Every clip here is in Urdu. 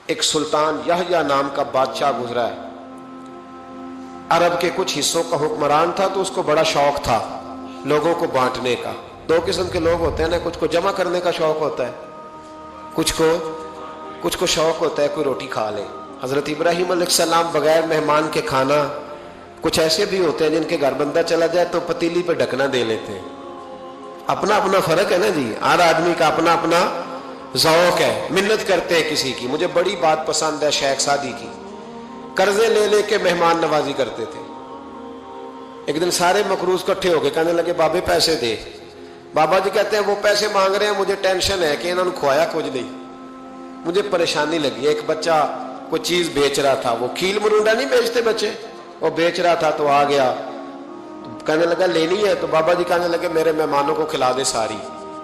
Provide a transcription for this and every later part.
ایک سلطان یحییٰ نام کا بادشاہ گزرا ہے، عرب کے کچھ حصوں کا حکمران تھا، تو اس کو بڑا شوق تھا لوگوں کو بانٹنے کا۔ دو قسم کے لوگ ہوتے ہیں نا، کچھ کو جمع کرنے کا شوق ہوتا ہے، کچھ کو شوق ہوتا ہے کوئی روٹی کھا لے۔ حضرت ابراہیم علیہ السلام بغیر مہمان کے کھانا، کچھ ایسے بھی ہوتے ہیں جن کے گھر بندہ چلا جائے تو پتیلی پہ ڈھکنا دے لیتے ہیں۔ اپنا اپنا فرق ہے نا جی، ہر آدمی کا اپنا اپنا ذوق ہے، منت کرتے ہیں کسی کی۔ مجھے بڑی بات پسند ہے شیخ سعدی کی، قرضے لے لے کے مہمان نوازی کرتے تھے۔ ایک دن سارے مقروض اکٹھے ہو گئے، کہنے لگے بابے پیسے دے۔ بابا جی کہتے ہیں وہ پیسے مانگ رہے ہیں، مجھے ٹینشن ہے کہ انہوں نے کھوایا کچھ نہیں، مجھے پریشانی لگی ہے۔ ایک بچہ کوئی چیز بیچ رہا تھا، وہ کھیل مرونڈا نہیں بیچتے بچے، وہ بیچ رہا تھا تو آ گیا، کہنے لگا لینی ہے؟ تو بابا جی کہنے لگے میرے مہمانوں کو کھلا دے ساری۔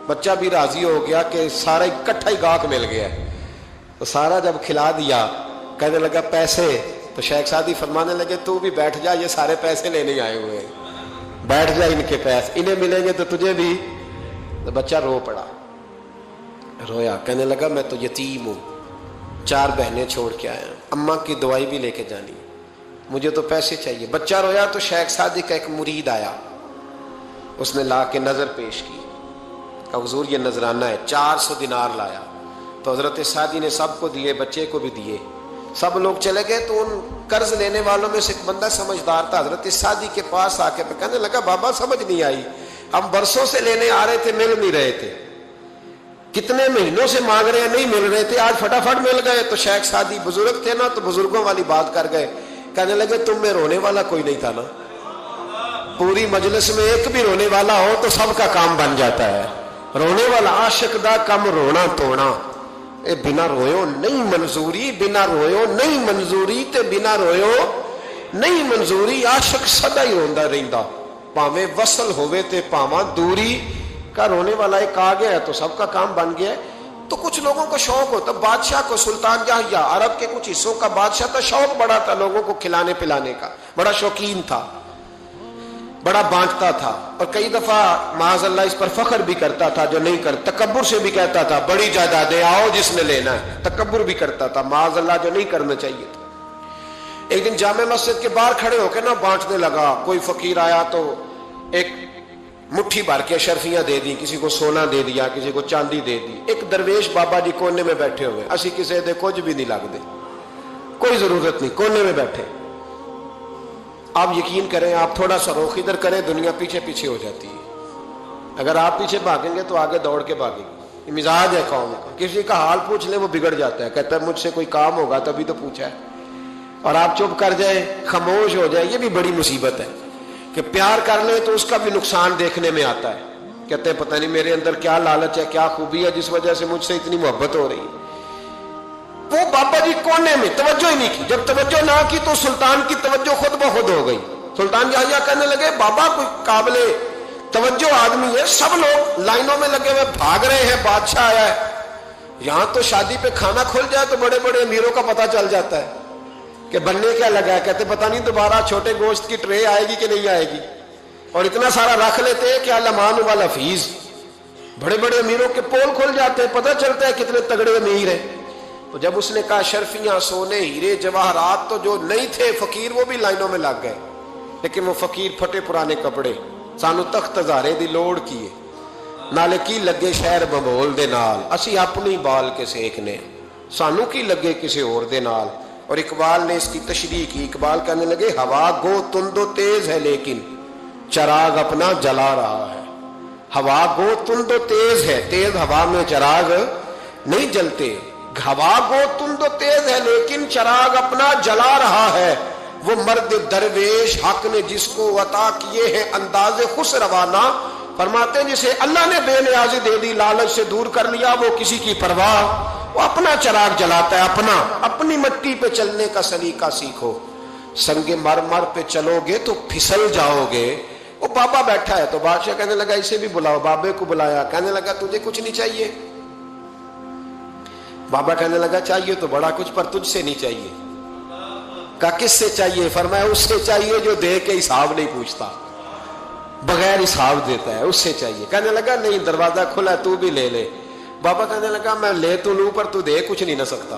بچہ بھی راضی ہو گیا کہ سارا اکٹھا ہی گاہک مل گیا ہے، تو سارا جب کھلا دیا کہنے لگا پیسے؟ تو شیخ سعدی فرمانے لگے تو بھی بیٹھ جا، یہ سارے پیسے لینے آئے ہوئے ہیں، بیٹھ جا، ان کے پیسے انہیں ملیں گے تو تجھے بھی۔ تو بچہ رو پڑا، رویا، کہنے لگا میں تو یتیم ہوں، 4 بہنیں چھوڑ کے آیا، اماں کی دوائی بھی لے کے جانی، مجھے تو پیسے چاہیے۔ بچہ رویا تو شیخ سعدی کا ایک مرید آیا، اس نے لا کے نظر پیش کی، کہا حضور یہ نذرانہ ہے، 400 دینار لایا۔ تو حضرت سعدی نے سب کو دیے، بچے کو بھی دیے، سب لوگ چلے گئے۔ تو ان قرض لینے والوں میں سے ایک بندہ سمجھدار تھا، حضرت سعدی کے پاس آ کے کہنے لگا بابا سمجھ نہیں آئی، ہم برسوں سے لینے آ رہے تھے، مل نہیں رہے تھے، کتنے مہینوں سے مانگ رہے ہیں نہیں مل رہے تھے، آج فٹافٹ مل گئے۔ تو شیخ سعدی بزرگ تھے نا، تو بزرگوں والی بات کر گئے، کہنے لگے تم میں رونے والا کوئی نہیں تھا نا، پوری مجلس میں ایک بھی رونے والا ہو تو سب کا کام بن جاتا ہے۔ رونے والا عاشق دا کم رونا توڑا، اے بنا رویو نہیں منظوری، بنا رویو نہیں منظوری تے بنا رویو نہیں منظوری، عاشق سدا ہی روندا رہندا، پاویں وصل ہوئے تے پاواں دوری کا۔ رونے والا ایک آ گیا ہے تو سب کا کام بن گیا ہے۔ تو کچھ لوگوں کو شوق ہوتا، بادشاہ کو، سلطان یحییٰ عرب کے کچھ حصوں کا بادشاہ تھا، شوق بڑا تھا لوگوں کو کھلانے پلانے کا، بڑا شوقین تھا، بڑا بانٹتا تھا، اور کئی دفعہ معاذ اللہ اس پر فخر بھی کرتا تھا جو نہیں کر، تکبر سے بھی کہتا تھا بڑی جائیدادیں آؤ جس نے لینا ہے، تکبر بھی کرتا تھا معاذ اللہ جو نہیں کرنا چاہیے تھا۔ ایک دن جامع مسجد کے باہر کھڑے ہو کے نا بانٹنے لگا، کوئی فقیر آیا تو ایک مٹھی بھر کے اشرفیاں دے دی، کسی کو سونا دے دیا، کسی کو چاندی دے دی۔ ایک درویش بابا جی کونے میں بیٹھے ہوئے، اسی کسی دے کچھ بھی نہیں لگ دے، کوئی ضرورت نہیں، کونے میں بیٹھے۔ آپ یقین کریں، آپ تھوڑا سا رخ ادھر کریں، دنیا پیچھے پیچھے ہو جاتی ہے۔ اگر آپ پیچھے بھاگیں گے تو آگے دوڑ کے بھاگیں گے، یہ مزاج ہے قوم کا۔ کسی کا حال پوچھ لیں وہ بگڑ جاتا ہے، کہتا ہے مجھ سے کوئی کام ہوگا تبھی تو پوچھا ہے، اور آپ چپ کر جائیں، خاموش ہو جائیں، یہ بھی بڑی مصیبت ہے کہ پیار کر لیں تو اس کا بھی نقصان دیکھنے میں آتا ہے۔ کہتے ہیں پتہ نہیں میرے اندر کیا لالچ ہے، کیا خوبی ہے جس وجہ سے مجھ سے اتنی محبت ہو رہی ہے۔ وہ بابا جی کونے میں توجہ ہی نہیں کی، جب توجہ نہ کی تو سلطان کی توجہ خود بخود ہو گئی۔ سلطان یحییٰ کہنے لگے بابا کوئی قابل توجہ آدمی ہے، سب لوگ لائنوں میں لگے ہوئے بھاگ رہے ہیں، بادشاہ آیا ہے، یہاں تو شادی پہ کھانا کھل جائے تو بڑے بڑے امیروں کا پتہ چل جاتا ہے کہ بننے کیا لگا ہے۔ کہتے پتہ نہیں دوبارہ چھوٹے گوشت کی ٹرے آئے گی کہ نہیں آئے گی، اور اتنا سارا رکھ لیتے ہیں کہ المان والحفیظ، بڑے بڑے امیروں کے پول کھل جاتے ہیں، پتہ چلتا ہے کتنے تگڑے امیر ہیں۔ تو جب اس نے کہا شرفیاں، سونے، ہیرے، جواہرات، تو جو نہیں تھے فقیر وہ بھی لائنوں میں لگ گئے، لیکن وہ فقیر پھٹے پرانے کپڑے، سانو تخت ہزارے دی لوڑ کیے، نالے کی لگے شہر بمول دے نال، اسی اپنی بال کے سیکنے، سانو کی لگے کسی اور دے نال۔ اور اقبال نے اس کی تشریح کی، اقبال کہنے لگے ہوا گو تند و تیز ہے لیکن چراغ اپنا جلا رہا ہے۔ ہوا گو تند و تیز ہے، تیز ہوا میں چراغ نہیں جلتے، ہوا گو تند و تیز ہے لیکن چراغ اپنا جلا رہا ہے۔ وہ مرد درویش حق نے جس کو عطا کیے ہیں انداز خوش روانہ، فرماتے ہیں جسے اللہ نے بے نیازی دے دی، لالچ سے دور کر لیا، وہ کسی کی پرواہ، وہ اپنا چراغ جلاتا ہے، اپنی مٹی پہ چلنے کا سلیقہ سیکھو، سنگ مرمر پہ چلو گے تو پھسل جاؤ گے۔ وہ بابا بیٹھا ہے تو بادشاہ کہنے لگا اسے بھی بلاؤ، بابے کو بلایا، کہنے لگا تجھے کچھ نہیں چاہیے؟ بابا کہنے لگا چاہیے تو بڑا کچھ، پر تجھ سے نہیں چاہیے۔ کہا کس سے چاہیے؟ فرمایا اس سے چاہیے جو دے کے حساب نہیں پوچھتا، بغیر حساب دیتا ہے، اس سے چاہیے۔ کہنے لگا نہیں، دروازہ کھلا ہے، تو بھی لے لے۔ بابا کہنے لگا میں لے تو لوں پر تو دے کچھ نہیں نہ سکتا،